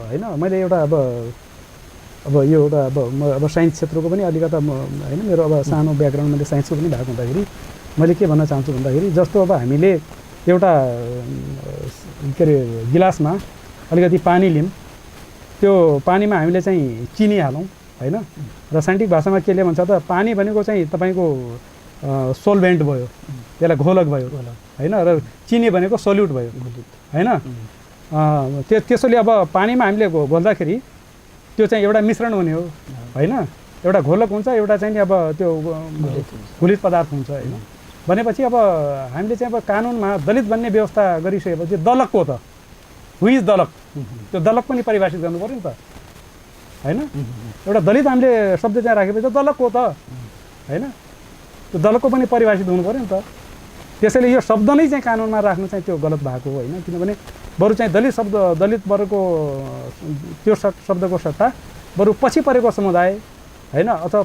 होइन मैले एउटा अब यो एउटा म अब साइन्स क्षेत्रको पनि अलिकता म होइन मेरो अब सानो ब्याकग्राउन्ड मैले साइन्सको पनि भएको हुँदाखेरि मैले के भन्न चाहन्छु भन्दाखेरि जस्तो अब हामीले एउटा के अरे गिलासमा अलिकति पानी लियौँ, त्यो पानीमा हामीले चाहिँ चिनी हालौँ होइन। र साइन्टिफिक भाषामा के ले भन्छ त पानी भनेको चाहिँ तपाईँको सोलभेन्ट भयो, त्यसलाई घोलक भयो होइन। र चिनी भनेको सल्युट भयो होइन। त्यसैले अब पानीमा हामीले घोल्दाखेरि त्यो चाहिँ एउटा मिश्रण हुने हो होइन। एउटा घोलक हुन्छ, एउटा चाहिँ अब त्यो घुलित पदार्थ हुन्छ होइन। भनेपछि अब हामीले चाहिँ अब कानुनमा दलित भन्ने व्यवस्था गरिसकेपछि दलक को त हु इज दलक, त्यो दलक पनि परिभाषित गर्नु पऱ्यो नि त होइन। एउटा दलित हामीले शब्द चाहिँ राखेपछि दलक को त होइन, त्यो दलकको पनि परिभाषित हुनु पऱ्यो नि त। त्यसैले यो शब्द नै चाहिँ कानुनमा राख्नु चाहिँ त्यो गलत भएको हो होइन। किनभने बरु चाहिँ दलित शब्द दलित वर्गको त्यो शब्दको सट्टा बरु पछि परेको समुदाय होइन अथवा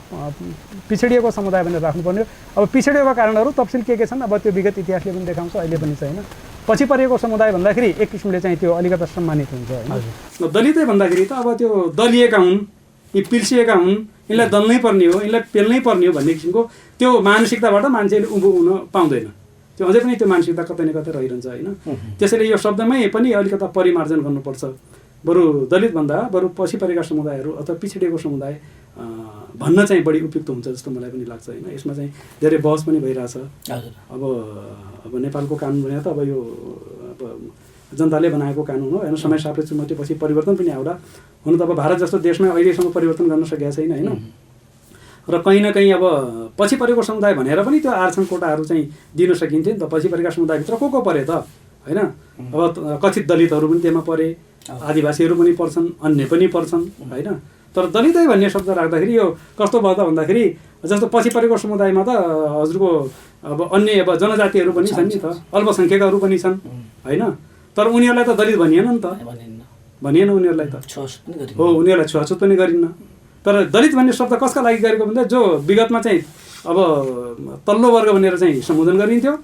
पिछडिएको समुदाय भनेर राख्नुपर्ने हो। अब पिछडिएको कारणहरू तफसिल के छन् अब त्यो विगत इतिहासले पनि देखाउँछ, अहिले पनि छ होइन। पछि परेको समुदाय भन्दाखेरि एक किसिमले चाहिँ त्यो अलिकता सम्मानित हुन्छ होइन। दलितै भन्दाखेरि त अब त्यो दलिएका हुन्, यी पिल्सिएका हुन्, यिनलाई दल्नै पर्ने हो, यिनलाई पेल्नै पर्ने हो भन्ने किसिमको त्यो मानसिकताबाट मान्छेले उँभो हुन पाउँदैन। त्यो अझै पनि त्यो मानसिकता कतै न कतै रहिरहन्छ होइन। त्यसैले यो शब्दमै पनि अलिकता परिमार्जन गर्नुपर्छ। बरु दलित भन्दा बरु पछि परेका समुदायहरू अथवा पिछडिएको समुदाय भन्न चाहिँ बढी उपयुक्त हुन्छ जस्तो मलाई पनि लाग्छ होइन। यसमा चाहिँ धेरै बहस पनि भइरहेछ। अब नेपालको कानुन भने त अब यो अब जनताले बनाएको कानुन हो होइन। समय सापेक्ष पछि परिवर्तन पनि आउला। हुन त अब भारत जस्तो देशमा अहिलेसम्म परिवर्तन गर्न सकेका छैन होइन। र कहीँ न कहीँ अब पछि परेको समुदाय भनेर पनि त्यो आरक्षण कोटाहरू चाहिँ दिन सकिन्थ्यो नि त। पछि परेका समुदायभित्र को परे त होइन। अब कथित दलितहरू पनि त्यसमा परे, आदिवासीहरू पनि पर्छन्, अन्य पनि पर्छन् होइन। तर दलितै भन्ने शब्द राख्दाखेरि यो कस्तो भयो त भन्दाखेरि जस्तो पछि परेको समुदायमा त हजुरको अब अन्य अब जनजातिहरू पनि छन् नि त, अल्पसङ्ख्यकहरू पनि छन् होइन। तर उनीहरूलाई त दलित भनिएन नि त, भनिएन उनीहरूलाई त हो, उनीहरूलाई छुवाछुत पनि गरिन्न। तर दलित भन्ने शब्द कसका लागि गरेको भन्दा जो विगतमा चाहिँ अब तल्लो वर्ग भनेर चाहिँ सम्बोधन गरिन्थ्यो,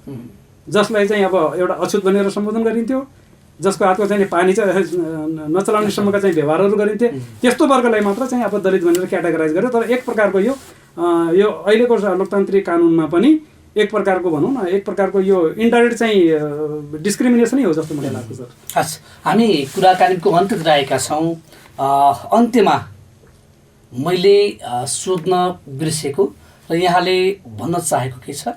जसलाई चाहिँ अब एउटा अछुत भनेर सम्बोधन गरिन्थ्यो, जसको हातको चाहिँ पानी चाहिँ नचलाउनेसम्मका चाहिँ व्यवहारहरू गरिन्थे, त्यस्तो वर्गलाई मात्र चाहिँ अब दलित भनेर क्याटेगराइज गर्यो। तर एक प्रकारको यो अहिलेको लोकतान्त्रिक कानुनमा पनि एक प्रकारको भनौँ न एक प्रकारको यो इन्डाइरेक्ट चाहिँ डिस्क्रिमिनेसनै हो जस्तो मलाई लाग्छ सर। हस्, हामी कुराकानीको अन्त्यतिर आएका छौँ। अन्त्यमा मैले सोध्न बिर्सेको र यहाँले भन्न चाहेको के छ?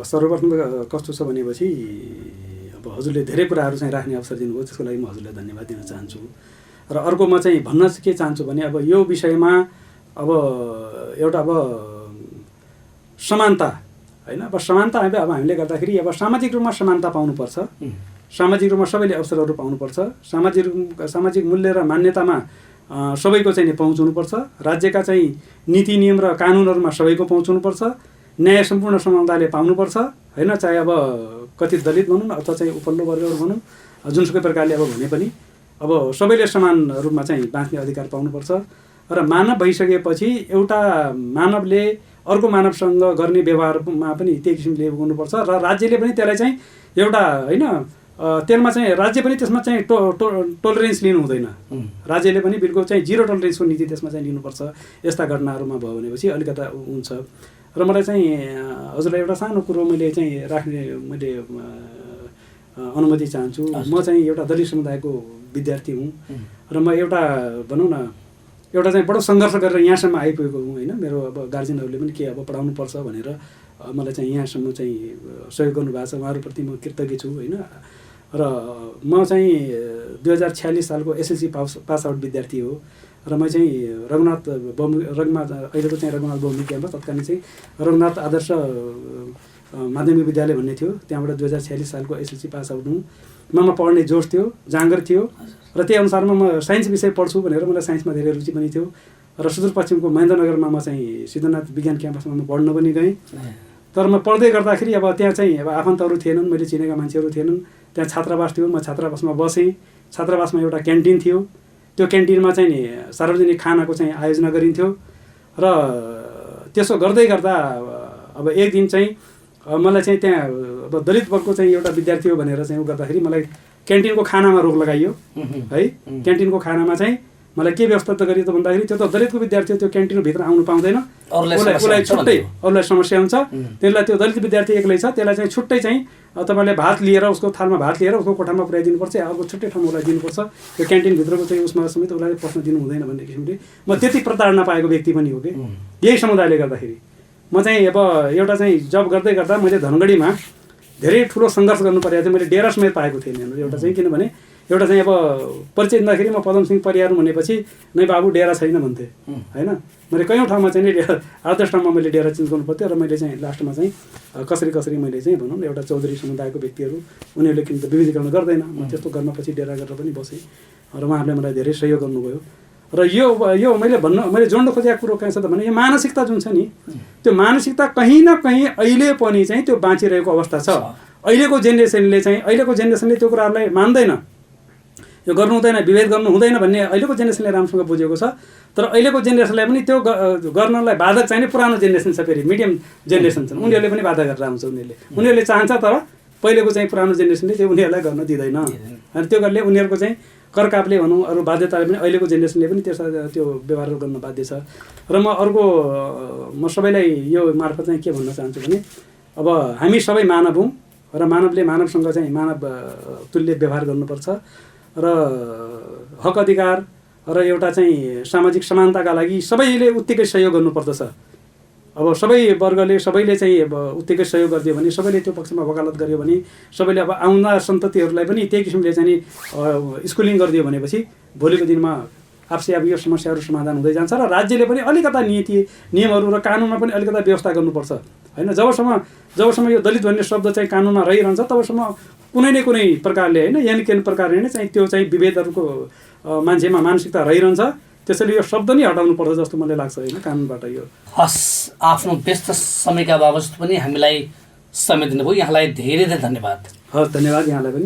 सर्वप्रथम त कस्तो छ भनेपछि अब हजुरले धेरै कुराहरू चाहिँ राख्ने अवसर दिनुभयो, त्यसको लागि म हजुरलाई धन्यवाद दिन चाहन्छु। र अर्को म चाहिँ भन्न के चाहन्छु भने अब यो विषयमा अब एउटा अब समानता होइन। अब समानता अब हामीले गर्दाखेरि अब सामाजिक रूपमा समानता पाउनुपर्छ, सामाजिक रूपमा सबैले अवसरहरू पाउनुपर्छ, सामाजिक मूल्य र मान्यतामा सबैको चाहिँ पहुँच हुनुपर्छ, राज्यका चाहिँ नीति नियम र कानुनहरूमा सबैको पहुँच हुनुपर्छ, न्याय सम्पूर्ण समुदायले पाउनुपर्छ होइन। चाहे अब कथित दलित भनौँ अथवा चाहिँ उपल्लो वर्गहरू भनौँ, जुनसुकै प्रकारले अब भने पनि अब सबैले समान रूपमा चाहिँ बाँच्ने अधिकार पाउनुपर्छ। र मानव भइसकेपछि एउटा मानवले अर्को मानवसँग गर्ने व्यवहारमा पनि त्यही किसिमले हुनुपर्छ र राज्यले पनि त्यसलाई चाहिँ एउटा होइन त्यसमा चाहिँ राज्य पनि त्यसमा चाहिँ टोलरेन्स लिनु हुँदैन। राज्यले पनि बिल्कुल चाहिँ जिरो टोलरेन्सको नीति त्यसमा चाहिँ लिनुपर्छ। यस्ता घटनाहरूमा भयो भनेपछि अलिकता हुन्छ। र मलाई चाहिँ हजुरलाई एउटा सानो कुरो मैले चाहिँ राख्ने मैले अनुमति चाहन्छु। म चाहिँ एउटा दलित समुदायको विद्यार्थी हुँ र म एउटा भनौँ न एउटा चाहिँ बडो सङ्घर्ष गरेर यहाँसम्म आइपुगेको हुँ होइन। मेरो अब गार्जियनहरूले पनि के अब पढाउनुपर्छ भनेर मलाई चाहिँ यहाँसम्म चाहिँ सहयोग गर्नुभएको छ, उहाँहरूप्रति म कृतज्ञ छु होइन। र म चाहिँ 2046 सालको एसएलसी पास आउट विद्यार्थी हो र म चाहिँ रघुनाथ अहिलेको चाहिँ रघुनाथ बहुमुखी क्याम्पस तत्कालीन चाहिँ रघुनाथ आदर्श माध्यमिक विद्यालय भन्ने थियो, त्यहाँबाट 2046 सालको एसएलसी पास आउट हुँ। ममा पढ्ने जोस थियो, जाँगर थियो र त्यही अनुसारमा म साइन्स विषय पढ्छु भनेर मलाई साइन्समा धेरै रुचि पनि थियो र सुदूरपश्चिमको महेन्द्रनगरमा म चाहिँ सिद्धनाथ विज्ञान क्याम्पसमा म पढ्न पनि गएँ। तर म पढ्दै गर्दाखेरि अब त्यहाँ चाहिँ अब आफन्तहरू थिएनन्, मैले चिनेका मान्छेहरू थिएनन्, त्यहाँ छात्रावास थियो, म छात्रावासमा बसेँ। छात्रावासमा एउटा क्यान्टिन थियो, त्यो क्यान्टिनमा चाहिँ नि सार्वजनिक खानाको चाहिँ आयोजना गरिन्थ्यो र त्यसो गर्दै गर्दा अब एक दिन चाहिँ मलाई चाहिँ त्यहाँ अब दलित वर्गको चाहिँ एउटा विद्यार्थी हो भनेर चाहिँ उ गर्दाखेरि मलाई क्यान्टिनको खानामा रोक लगाइयो है। क्यान्टिनको खानामा चाहिँ मलाई के व्यवस्था त गरियो त भन्दाखेरि त्यो त दलितको विद्यार्थी हो, त्यो क्यान्टिनभित्र आउनु पाउँदैन, उसलाई छुट्टै अरूलाई समस्या हुन्छ, त्यसलाई त्यो दलित विद्यार्थी एक्लै छ, त्यसलाई चाहिँ छुट्टै चाहिँ तपाईँले भात लिएर उसको थालमा भात लिएर उसको कोठामा पुऱ्याइदिनुपर्छ, अर्को छुट्टै ठाउँमा उसलाई दिनुपर्छ, त्यो क्यान्टिनभित्रको चाहिँ उसमा समेत उसलाई पस्न दिनु हुँदैन भन्ने किसिमले म त्यति प्रताडना पाएको व्यक्ति पनि हो कि यही समुदायले गर्दाखेरि। म चाहिँ अब एउटा चाहिँ जब गर्दै गर्दा मैले धनगढीमा धेरै ठुलो सङ्घर्ष गर्नु परेको थियो, मैले डेरा समेत पाएको थिएँ एउटा चाहिँ, किनभने एउटा चाहिँ अब परिचय दिँदाखेरि म पदमसिंह परियार भनेपछि नै बाबु डेरा छैन भन्थेँ होइन। मैले कयौँ ठाउँमा चाहिँ नि 8-10 ठाउँमा मैले डेरा चेन्ज गर्नु पर्थ्यो र मैले चाहिँ लास्टमा चाहिँ कसरी मैले चाहिँ भनौँ न एउटा चौधरी समुदायको व्यक्तिहरू उनीहरूले किन त विविधीकरण गर्दैन, म त्यस्तो गर्न पछि डेरा गरेर पनि बसेँ र उहाँहरूले मलाई धेरै सहयोग गर्नुभयो। र यो मैले जोड्न खोजेको कुरो कहाँ छ त भने यो मानसिकता जुन छ नि, त्यो मानसिकता कहीँ न कहीँ अहिले पनि चाहिँ त्यो बाँचिरहेको अवस्था छ। अहिलेको जेनेरेसनले त्यो कुराहरूलाई मान्दैन, यो गर्नु हुँदैन, विभेद गर्नु हुँदैन भन्ने अहिलेको जेनेरेसनले राम्रोसँग बुझेको छ। तर अहिलेको जेनेरेसनलाई पनि त्यो गर्नलाई बाधक चाहिने पुरानो जेनेरेसन छ, फेरि मिडियम जेनेरेसन छन्, उनीहरूले पनि बाधा गरेर आउँछ। उनीहरूले चाहन्छ तर पहिलेको चाहिँ पुरानो जेनेरेसनले त्यो उनीहरूलाई गर्न दिँदैन अनि त्यो गरेर उनीहरूको चाहिँ करकापले भनौँ अरू बाध्यताले पनि अहिलेको जेनेरेसनले पनि त्यो व्यवहार गर्न बाध्य छ। र म सबैलाई यो मार्फत चाहिँ के भन्न चाहन्छु भने अब हामी सबै मानव हौँ र मानवले मानवसँग चाहिँ मानव तुल्य व्यवहार गर्नुपर्छ र हक अधिकार र एउटा चाहिँ सामाजिक समानताका लागि सबैले उत्तिकै सहयोग गर्नुपर्दछ। अब सबै वर्गले सबैले चाहिँ अब उत्तिकै सहयोग गरिदियो भने, सबैले त्यो पक्षमा वकालत गर्यो भने, सबैले अब आउँदा सन्ततिहरूलाई पनि त्यही किसिमले चाहिँ स्कुलिङ गरिदियो भनेपछि भोलिको दिनमा आफसे अब यो समस्याहरू समाधान हुँदै जान्छ र राज्यले पनि अलिकता नीति नियमहरू र कानुनमा पनि अलिकता व्यवस्था गर्नुपर्छ होइन। जबसम्म यो दलित भन्ने शब्द चाहिँ कानुनमा रहिरहन्छ तबसम्म कुनै न कुनै प्रकारले होइन यानि केही प्रकारले नै चाहिँ त्यो चाहिँ विभेदहरूको मान्छेमा मानसिकता रहिरहन्छ। त्यसैले यो शब्द नै हटाउनु पर्छ जस्तो मलाई लाग्छ होइन कानुनबाट। यो हस्, आफ्नो व्यस्त समयका बावजुद पनि हामीलाई समय दिनुभयो, यहाँलाई धेरै धेरै धन्यवाद। हस्, धन्यवाद यहाँलाई पनि।